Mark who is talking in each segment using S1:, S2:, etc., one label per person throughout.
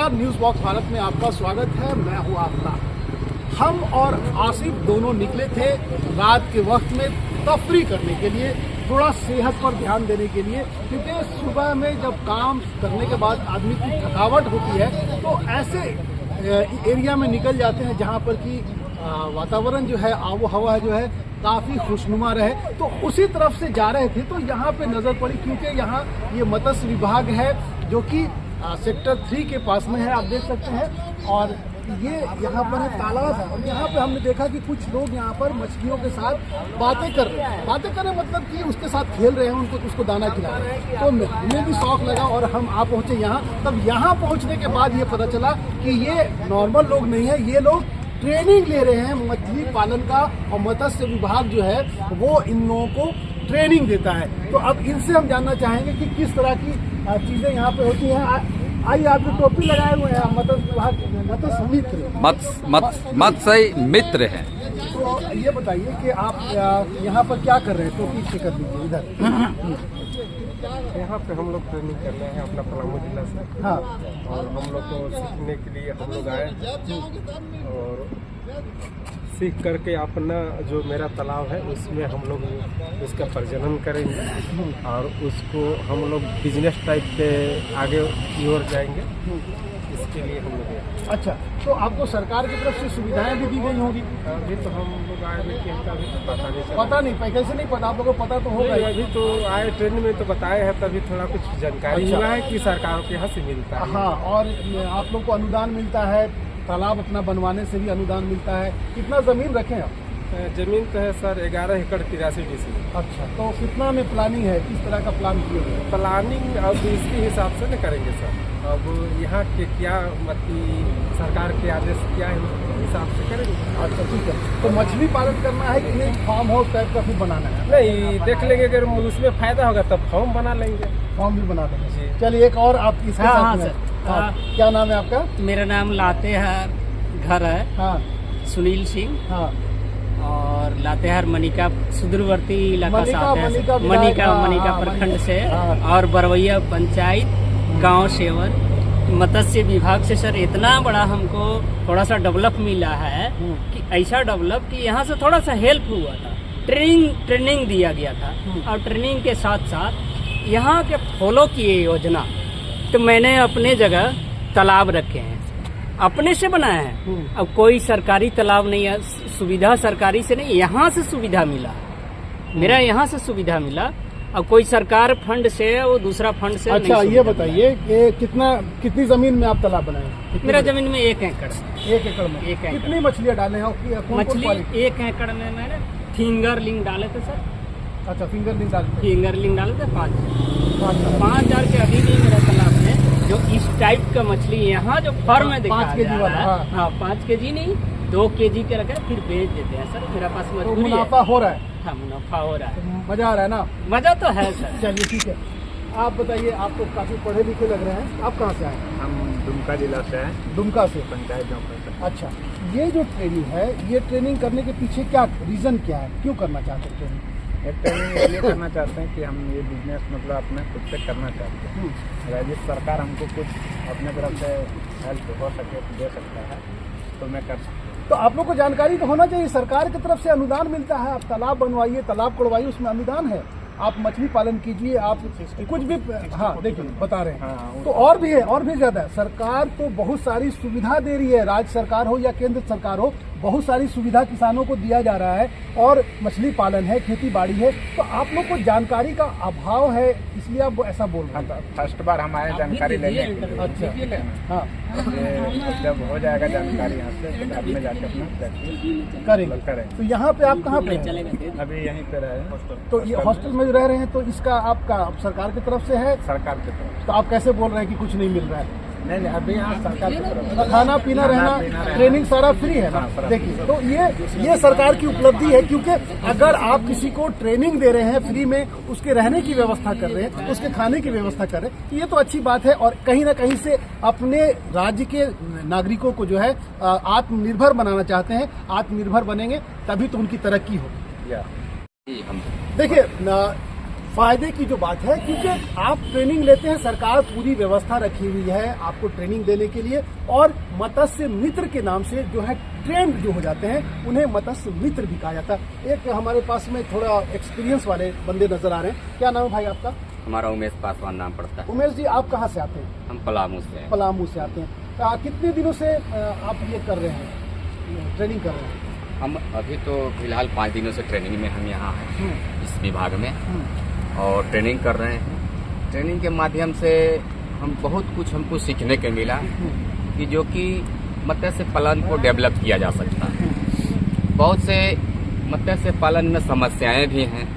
S1: नमस्कार, news box Bharat में आपका स्वागत है। मैं हूँ आफ्ताब। हम और आसिफ दोनों निकले थे रात के वक्त में तफरी करने के लिए, थोड़ा सेहत पर ध्यान देने के लिए, क्योंकि सुबह में जब काम करने के बाद आदमी की थकावट होती है तो ऐसे एरिया में निकल जाते हैं जहाँ पर कि वातावरण जो है, आबो हवा जो है काफ़ी खुशनुमा रहे। तो उसी तरफ से जा रहे थे तो यहाँ पे नज़र पड़ी, क्योंकि यहाँ ये मत्स्य विभाग है जो कि सेक्टर 3 के पास में है, आप देख सकते हैं। और ये यहाँ पर है तालाब है, और यहाँ पे हमने देखा कि कुछ लोग यहाँ पर मछलियों के साथ बातें कर रहे हैं। बातें कर रहे मतलब कि उसके साथ खेल रहे हैं, उनको उसको दाना खिला रहे हैं। तो हमें भी शौक लगा और हम आ पहुँचे यहाँ। तब यहाँ पहुँचने के बाद ये पता चला कि ये नॉर्मल लोग नहीं है, ये लोग ट्रेनिंग ले रहे हैं मछली पालन का, और मत्स्य विभाग जो है वो इन लोगों को ट्रेनिंग देता है। तो अब इनसे हम जानना चाहेंगे कि किस तरह की चीजें यहाँ पे होती हैं। आइए, आपने टोपी लगाए हुए हैं, मत्स्य विभाग
S2: मत्स्य मित्र हैं।
S1: तो ये बताइए कि आप यहाँ पर क्या कर रहे हैं? टोपी से कर दीजिए इधर।
S3: यहाँ पे हम लोग ट्रेनिंग कर रहे हैं अपना पलामू जिला से।
S1: हाँ,
S3: और हम लोग को सीखने के लिए हम लोग आए, और सीख करके अपना जो मेरा तालाब है उसमें हम लोग उसका प्रजनन करेंगे, और उसको हम लोग बिजनेस टाइप के आगे की ओर जाएंगे। इसके लिए हम लोग
S1: अच्छा, तो आपको सरकार की तरफ से सुविधाएं भी दी गई होगी?
S3: अभी तो हम लोग आए, लेकिन इनका अभी तो पता नहीं चला।
S1: पता नहीं, कैसे नहीं पता? आप लोगों को पता तो होगा।
S3: अभी तो आए ट्रेनिंग में तो बताए हैं, तभी थोड़ा कुछ जानकारी हुआ है कि सरकारों के यहाँ से मिलता है।
S1: हाँ, और आप लोग को अनुदान मिलता है, तालाब अपना बनवाने से भी अनुदान मिलता है। कितना जमीन रखे आप?
S3: जमीन तो है सर 11 एकड़ 83 डिसमिल।
S1: अच्छा, तो कितना में प्लानिंग है? किस तरह का प्लान किया गया?
S3: प्लानिंग अब इसके हिसाब से न करेंगे सर। अब यहाँ के क्या मतलब सरकार के आदेश क्या है उस हिसाब से करेंगे।
S1: अच्छा, ठीक है। तो मछली पालन करना है कि नहीं फार्म हाउस टाइप का भी बनाना है?
S3: नहीं, देख लेंगे, अगर उसमें फायदा होगा तब फॉर्म बना लेंगे।
S1: फॉर्म भी बना देंगे।
S3: जी।
S1: चलिए, एक और आप इसके
S4: हाँ,
S1: साथ
S4: हाँ,
S1: में।
S4: सर।
S1: हाँ, क्या नाम है आपका?
S4: मेरा नाम लातेहार घर है,
S1: हाँ
S4: सुनील सिंह।
S1: हाँ,
S4: और लातेहार मनिका सुदूरवर्ती इलाका से आते हैं,
S1: मनिका
S4: मनिका
S1: हाँ,
S4: प्रखंड से।
S1: हाँ।
S4: और बरवैया पंचायत गांव सेवन मत्स्य विभाग से सर इतना बड़ा हमको थोड़ा सा डेवलप मिला है कि ऐसा डेवलप कि यहाँ से थोड़ा सा हेल्प हुआ था। ट्रेनिंग दिया गया था, और ट्रेनिंग के साथ साथ यहाँ के फॉलो किए योजना। तो मैंने अपने जगह तालाब रखे हैं, अपने से बनाया है। अब कोई सरकारी तालाब नहीं है, सुविधा सरकारी से नहीं, यहाँ से सुविधा मिला। मेरा यहाँ से सुविधा मिला, अब कोई सरकार फंड से वो दूसरा फंड से
S1: अच्छा,
S4: नहीं।
S1: ये बताइए कि कितनी जमीन में आप तालाब बनाए?
S4: मेरा जमीन में 1 एकड़ है।
S1: 1 एकड़ में
S4: 1 एकड़।
S1: कितनी मछलियाँ डाले हैं? कौन-कौन
S4: मछली
S1: क्वालिटी?
S4: 1 एकड़ में मैंने फिंगरलिंग डाले थे सर।
S1: अच्छा, फिंगरलिंग डाले थे।
S4: फिंगरलिंग डाले थे
S1: 5,000।
S4: 5,000 के अभी भी मेरा तालाब में जो इस टाइप का मछली यहाँ जो फर्म में दिखाया
S1: 5 केजी
S4: जा
S1: वाला,
S4: रहा है।
S1: हाँ।
S4: हाँ, 5 केजी नहीं, 2 केजी के रखे फिर बेच देते हैं सर। मेरा पास
S1: तो
S4: मजबूरी है।
S1: मुनाफा हो रहा है?
S4: हाँ, मुनाफा हो रहा है,
S1: मजा आ रहा है ना?
S4: मजा तो है सर।
S1: चलिए, ठीक है। आप बताइए, आप तो काफी पढ़े लिखे लग रहे हैं। आप कहाँ से आए?
S3: हम दुमका जिला से हैं,
S1: दुमका से।
S3: पंचायत गाँव।
S1: अच्छा, ये जो ट्रेनिंग है, ये ट्रेनिंग करने के पीछे क्या रीजन क्या है? क्यों करना चाहते हैं ट्रेनिंग?
S3: ये ट्रेनिंग इसलिए करना चाहते हैं कि हम ये बिजनेस मतलब अपने खुद से करना चाहते हैं। अगर इस सरकार हमको कुछ अपने तरफ से हेल्प हो सके, दे सकता है, तो मैं कर सकता हूँ।
S1: तो आप लोग को जानकारी तो होना चाहिए, सरकार की तरफ से अनुदान मिलता है। आप तालाब बनवाइए, तालाब कोड़वाइए, उसमें अनुदान है। आप मछली पालन कीजिए, आप कुछ भी। हाँ, देखिए, बता रहे हैं।
S3: हाँ,
S1: तो और भी है, और भी ज्यादा है। सरकार तो बहुत सारी सुविधा दे रही है, राज्य सरकार हो या केंद्र सरकार हो, बहुत सारी सुविधा किसानों को दिया जा रहा है। और मछली पालन है, खेती बाड़ी है, तो आप लोग को जानकारी का अभाव है, इसलिए आप ऐसा बोल रहे हैं।
S3: फर्स्ट बार हम आए जानकारी लेने के लिए।
S1: अच्छा, हाँ,
S3: जब हो जाएगा जानकारी यहाँ से, तो बाद में जाके अपना प्रैक्टिस
S1: करेंगे। तो यहाँ पे आप कहाँ पे हैं?
S3: अभी यहीं पे रहे।
S1: तो ये हॉस्टल में रह रहे हैं, तो इसका आपका सरकार की तरफ से है?
S3: सरकार की तरफ।
S1: तो आप कैसे बोल रहे हैं कि कुछ नहीं मिल रहा है?
S3: नहीं, अभी यहाँ सरकार की तरफ
S1: तो खाना पीना रहना, ट्रेनिंग सारा फ्री है ना? देखिए, तो ये सरकार की उपलब्धि है, क्योंकि अगर आप किसी को ट्रेनिंग दे रहे हैं फ्री में, उसके रहने की व्यवस्था कर रहे हैं, उसके खाने की व्यवस्था कर रहे हैं, तो ये तो अच्छी बात है। और कहीं ना कहीं से अपने राज्य के नागरिकों को जो है आत्मनिर्भर बनाना चाहते हैं। आत्मनिर्भर बनेंगे तभी तो उनकी तरक्की होगी।
S2: हम
S1: देखिए, फायदे की जो बात है, क्योंकि आप ट्रेनिंग लेते हैं, सरकार पूरी व्यवस्था रखी हुई है आपको ट्रेनिंग देने के लिए, और मत्स्य मित्र के नाम से जो है ट्रेंड जो हो जाते हैं उन्हें मत्स्य मित्र भी कहा जाता है। एक हमारे पास में थोड़ा एक्सपीरियंस वाले बंदे नजर आ रहे हैं। क्या नाम है भाई आपका?
S2: हमारा उमेश पासवान नाम पड़ता है।
S1: उमेश जी, आप कहाँ से आते हैं?
S2: हम पलामू से हैं।
S1: पलामू से आते हैं। कितने दिनों से आप ये कर रहे हैं, ट्रेनिंग कर रहे हैं?
S2: हम अभी तो फिलहाल 5 दिनों से ट्रेनिंग में हम यहाँ हैं इस विभाग में, और ट्रेनिंग कर रहे हैं। ट्रेनिंग के माध्यम से हम बहुत कुछ हमको सीखने को मिला कि जो कि मत्स्य पालन को डेवलप किया जा सकता है। बहुत से मत्स्य पालन में समस्याएं भी हैं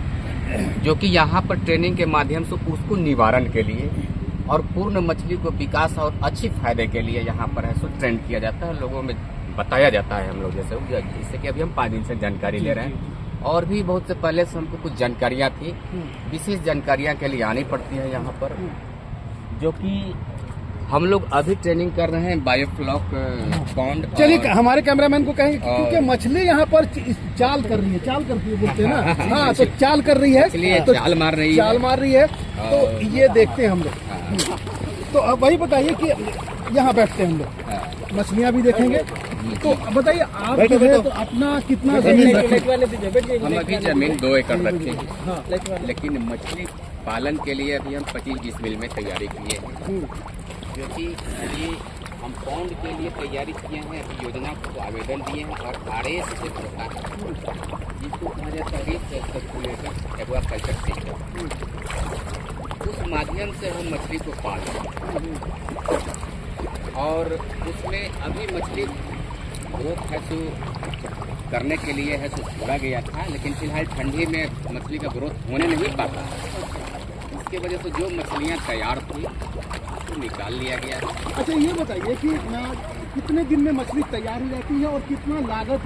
S2: जो कि यहाँ पर ट्रेनिंग के माध्यम से उसको निवारण के लिए और पूर्ण मछली को विकास और अच्छी फायदे के लिए यहाँ पर है सो ट्रेंड किया जाता है, लोगों में बताया जाता है। हम लोग जैसे कि अभी हम 5 दिन से जानकारी ले रहे हैं, और भी बहुत से पहले से हमको कुछ जानकारियाँ थी, विशेष जानकारियाँ के लिए आनी पड़ती है यहाँ पर, जो कि हम लोग अभी ट्रेनिंग कर रहे हैं बायोफ्लॉक पॉन्ड।
S1: चलिए हमारे कैमरामैन को कहेंगे, क्योंकि मछली यहाँ पर चाल कर रही है, चाल करती है बोलते हैं ना, हाँ, तो चाल कर रही है,
S2: तो चाल मार रही है,
S1: तो ये देखते हैं हम लोग। तो अब वही बताइए कि यहाँ बैठते हैं हम लोग, मछलियाँ भी देखेंगे। तो बताइए आप जो है तो अपना कितना जमीन रखें?
S2: हम अभी जमीन 2 एकड़ रखे हैं, लेकिन मछली पालन के लिए अभी हम 25 मिल में तैयारी किए हैं, क्योंकि अभी हम पॉन्ड के लिए तैयारी किए हैं। अभी योजना को आवेदन दिए हैं, और RS से होता है जिसको कहा जाता है सर्कुलेटेड एक्वाकल्चर सिस्टम। उस माध्यम से हम मछली को पाल रहे हैं, और उसमें अभी मछली ग्रोथ है सो करने के लिए है सो छोड़ा गया था, लेकिन फिलहाल ठंडी में मछली का ग्रोथ होने नहीं पाता। इसके वजह से जो मछलियाँ तैयार थी उसको निकाल लिया गया है।
S1: अच्छा, ये बताइए कि कितने दिन में मछली तैयार हो जाती है और कितना लागत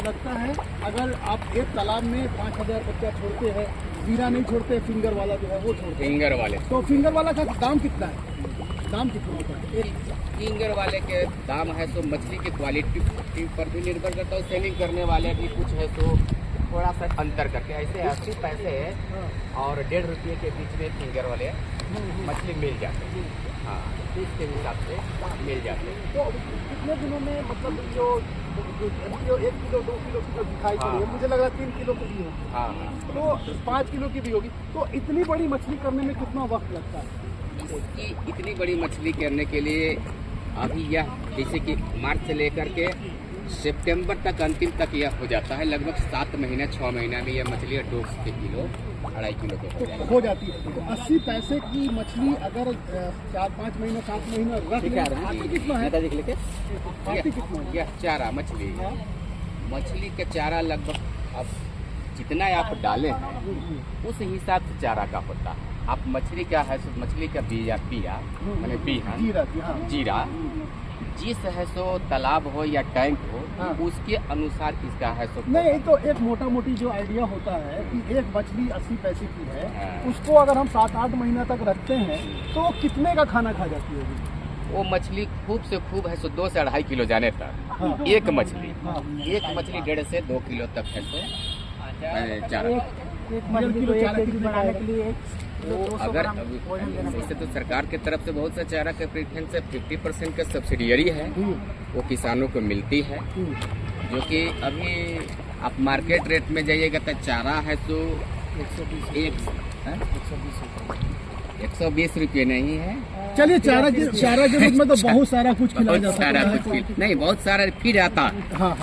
S1: लगता है अगर आप एक तालाब में 5000 बच्चा छोड़ते हैं, जीरा नहीं छोड़ते, फिंगर वाला जो है वो छोड़ते हैं?
S2: फिंगर वाले,
S1: तो फिंगर वाला का दाम कितना है? दाम कितना होता है?
S2: फिंगर वाले के दाम है सो मछली की क्वालिटी पर भी निर्भर करता है। सेलिंग करने वाले भी कुछ है तो थोड़ा सा अंतर करके ऐसे 80 पैसे और 1.5 रुपये के बीच में फिंगर वाले मछली मिल जाते हैं। हाँ, इसके हिसाब से मिल जाते हैं।
S1: तो कितने दिनों में मतलब जो 1 किलो 2 किलो की जो दिखाई पड़ी है, मुझे लग रहा है 3 किलो की भी होगी।
S2: हाँ,
S1: तो 5 किलो की भी होगी। तो इतनी बड़ी मछली करने में कितना वक्त लगता है?
S2: उसकी इतनी बड़ी मछली करने के लिए अभी यह जैसे कि मार्च से लेकर के सितंबर तक अंतिम तक यह हो जाता है। लगभग 7 महीना 6 महीना में यह मछली 2 किलो 2.5 किलो के
S1: हो जाती है। तो 80 पैसे की मछली अगर 4-5 महीना 7 महीना रख लें, आती कितना है? आती कितना है?
S2: यह चारा मछली के चारा लगभग अब जितना आप डाले हैं उस हिसाब से चारा का होता है। आप मछली क्या है सो मछली का बिया मैंने बिहन जीरा जिस है सो तालाब हो या टैंक हो, उसके अनुसार इसका है सो
S1: नहीं। तो एक मोटा मोटी जो आइडिया होता है कि एक मछली 80 पैसे की है, उसको अगर हम 7-8 महीना तक रखते हैं तो कितने का खाना खा जाती होगी
S2: वो मछली? खूब से खूब है सो 2 से 2.5 किलो जाने तक एक मछली 1.5 से 2 किलो तक है सो चारा।
S1: बनाने के लिए
S2: अगर वैसे तो सरकार की तरफ से बहुत सा चारा के प्रेफरेंस से 50% का सब्सिडियरी है, वो किसानों को मिलती है, जो कि अभी आप मार्केट रेट में जाइएगा तो चारा है तो 120 रुपये नहीं है।
S1: चलिए, चारा के रूप में तो बहुत सारा कुछ खिलाया जा सकता है।
S2: नहीं, बहुत सारा फिर आता है।
S1: हाँ,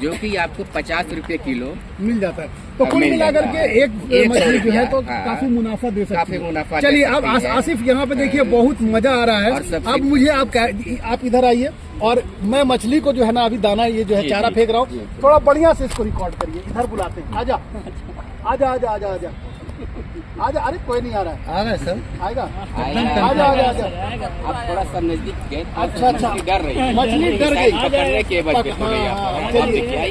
S2: जो कि आपको 50 रुपये किलो
S1: मिल जाता है। तो कुल मिलाकर के एक मछली जो है तो काफी मुनाफा दे सकती है।
S2: काफी मुनाफा।
S1: चलिए, अब आसिफ यहाँ पे देखिए, बहुत मजा आ रहा है। अब मुझे आप इधर आइए, और मैं मछली को जो है ना अभी दाना ये जो है चारा फेंक रहा हूँ, थोड़ा बढ़िया से इसको रिकॉर्ड करिए। इधर बुलाते हैं, आजा आजा आजा आजा आजा आजा। अरे कोई नहीं आ रहा है।
S3: आ रहा है सर,
S1: आएगा।
S2: आजा आजा आजा। आप थोड़ा सा नजदीक गए।
S1: अच्छा,
S2: डर रही है,
S1: मछली डर गई
S2: पकड़ने के वजह
S1: से।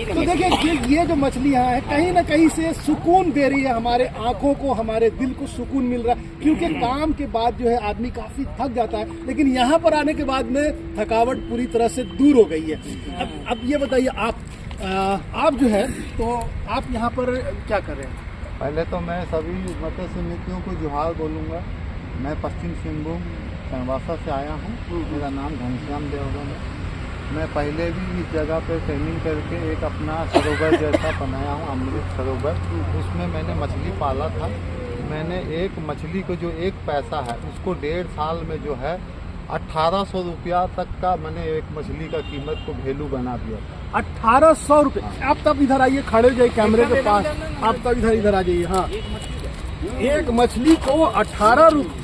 S1: तो देखिए, ये जो मछलियाँ हैं कहीं ना कहीं से सुकून दे रही है हमारे आंखों को, हमारे दिल को सुकून मिल रहा है। क्योंकि काम के बाद जो है आदमी काफी थक जाता है, लेकिन यहाँ पर आने के बाद में थकावट पूरी तरह से दूर हो गई है। अब ये बताइए, आप जो है तो आप यहाँ पर क्या कर रहे हैं?
S5: पहले तो मैं सभी मत्स्य मित्रों को जोहार बोलूँगा। मैं पश्चिम सिंहभूम चंदवासा से आया हूँ। मेरा नाम घनश्याम देवगन है। मैं पहले भी इस जगह पे ट्रेनिंग करके एक अपना सरोवर जैसा बनाया हूँ, अमृत सरोवर। उसमें मैंने मछली पाला था। मैंने एक मछली को जो एक पैसा है उसको 1.5 साल में जो है 1800 रुपया तक का मैंने एक मछली का कीमत को वैल्यू बना दिया था।
S1: 1800 रुपये। आप तब इधर आइए, खड़े हो जाइए कैमरे के पास। आप तब इधर आ जाइए। हाँ, एक मछली को 18 रुपये,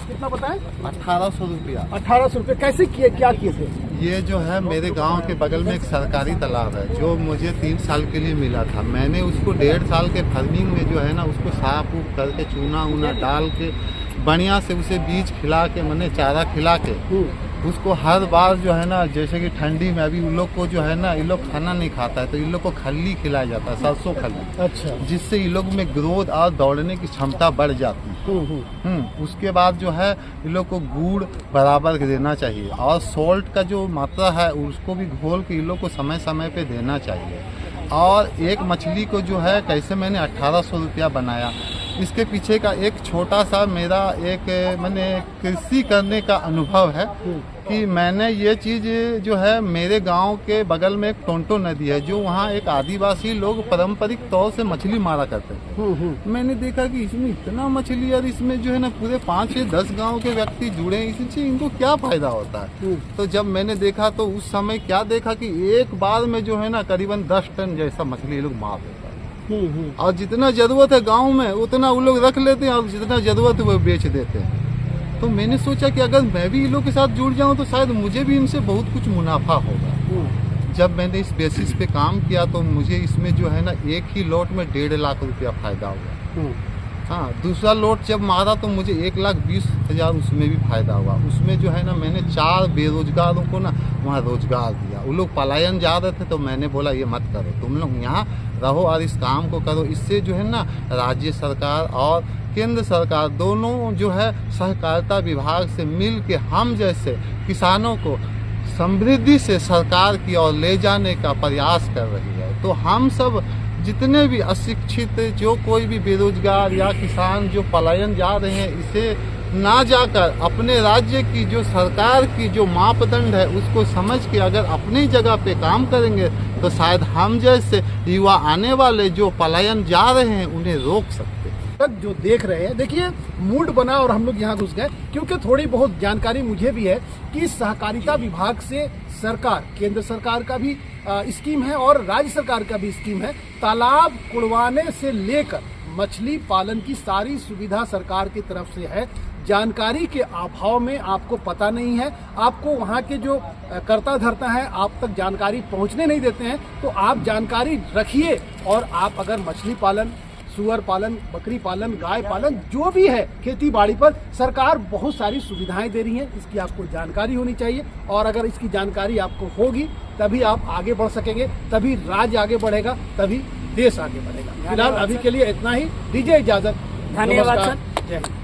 S1: कितना बताएं?
S5: 1800 रुपया।
S1: 1800 रुपये कैसे किए, क्या किए थे?
S5: ये जो है मेरे गांव के बगल में एक सरकारी तालाब है जो मुझे 3 साल के लिए मिला था। मैंने उसको 1.5 साल के फार्मिंग में जो है ना उसको साफ उफ करके चूना उना डाल के बढ़िया से उसे बीज खिला के मैंने चारा खिला के उसको हर बार जो है ना, जैसे कि ठंडी में अभी उन लोग को जो है ना, ये लोग खाना नहीं खाता है तो इन लोग को खल्ली खिलाया जाता है, सरसों खल्ली।
S1: अच्छा।
S5: जिससे इन लोग में ग्रोथ और दौड़ने की क्षमता बढ़ जाती है। उसके बाद जो है इन लोग को गुड़ बराबर देना चाहिए और सॉल्ट का जो मात्रा है उसको भी घोल के इन लोग को समय समय पे देना चाहिए। और एक मछली को जो है कैसे मैंने 1800 रुपया बनाया, इसके पीछे का एक छोटा सा मेरा एक मैंने कृषि करने का अनुभव है कि मैंने ये चीज़ जो है मेरे गांव के बगल में एक टोंटो नदी है जो वहाँ एक आदिवासी लोग पारंपरिक तौर से मछली मारा करते थे। मैंने देखा कि इसमें इतना मछली और इसमें जो है ना पूरे 5 से 10 गांव के व्यक्ति जुड़े हैं, इससे इनको क्या फायदा होता है। तो जब मैंने देखा तो उस समय क्या देखा कि एक बार में जो है ना करीबन 10 टन जैसा मछली लोग मार देता है। और जितना जरूरत है गांव में उतना वो लोग रख लेते हैं और जितना जरूरत है वो बेच देते हैं। तो मैंने सोचा कि अगर मैं भी इन लोगों के साथ जुड़ जाऊं तो शायद मुझे भी इनसे बहुत कुछ मुनाफा होगा। जब मैंने इस बेसिस पे काम किया तो मुझे इसमें जो है ना एक ही लॉट में 1.5 लाख रुपया फायदा हुआ। हाँ, दूसरा लॉट जब मारा तो मुझे 1,20,000 उसमें भी फायदा हुआ। उसमें जो है ना मैंने 4 बेरोजगारों को ना वहाँ रोजगार दिया। वो लोग पलायन जा रहे थे तो मैंने बोला ये मत करो, तुम लोग यहाँ रहो और इस काम को करो। इससे जो है ना राज्य सरकार और केंद्र सरकार दोनों जो है सहकारिता विभाग से मिल के हम जैसे किसानों को समृद्धि से सरकार की ओर ले जाने का प्रयास कर रही है। तो हम सब जितने भी अशिक्षित जो कोई भी बेरोजगार या किसान जो पलायन जा रहे हैं, इसे ना जाकर अपने राज्य की जो सरकार की जो मापदंड है उसको समझ के अगर अपनी जगह पे काम करेंगे तो शायद हम जैसे युवा आने वाले जो पलायन जा रहे हैं उन्हें रोक सकते हैं।
S1: जो देख रहे हैं, देखिए मूड बना और हम लोग यहाँ घुस गए क्योंकि थोड़ी बहुत जानकारी मुझे भी है कि सहकारिता विभाग से सरकार, केंद्र सरकार का भी स्कीम है और राज्य सरकार का भी स्कीम है। तालाब कुड़वाने से लेकर मछली पालन की सारी सुविधा सरकार की तरफ से है। जानकारी के अभाव में आपको पता नहीं है, आपको वहाँ के जो कर्ता धर्ता है आप तक जानकारी पहुँचने नहीं देते हैं, तो आप जानकारी रखिए और आप अगर मछली पालन, सुअर पालन, बकरी पालन, गाय पालन जो भी है खेती बाड़ी पर सरकार बहुत सारी सुविधाएं दे रही है, इसकी आपको जानकारी होनी चाहिए। और अगर इसकी जानकारी आपको होगी तभी आप आगे बढ़ सकेंगे, तभी राज्य आगे बढ़ेगा, तभी देश आगे बढ़ेगा। फिलहाल अभी के लिए इतना ही, दीजिए इजाजत।
S4: धन्यवाद
S1: नमस्कार।
S4: सर।
S1: जय हिंद।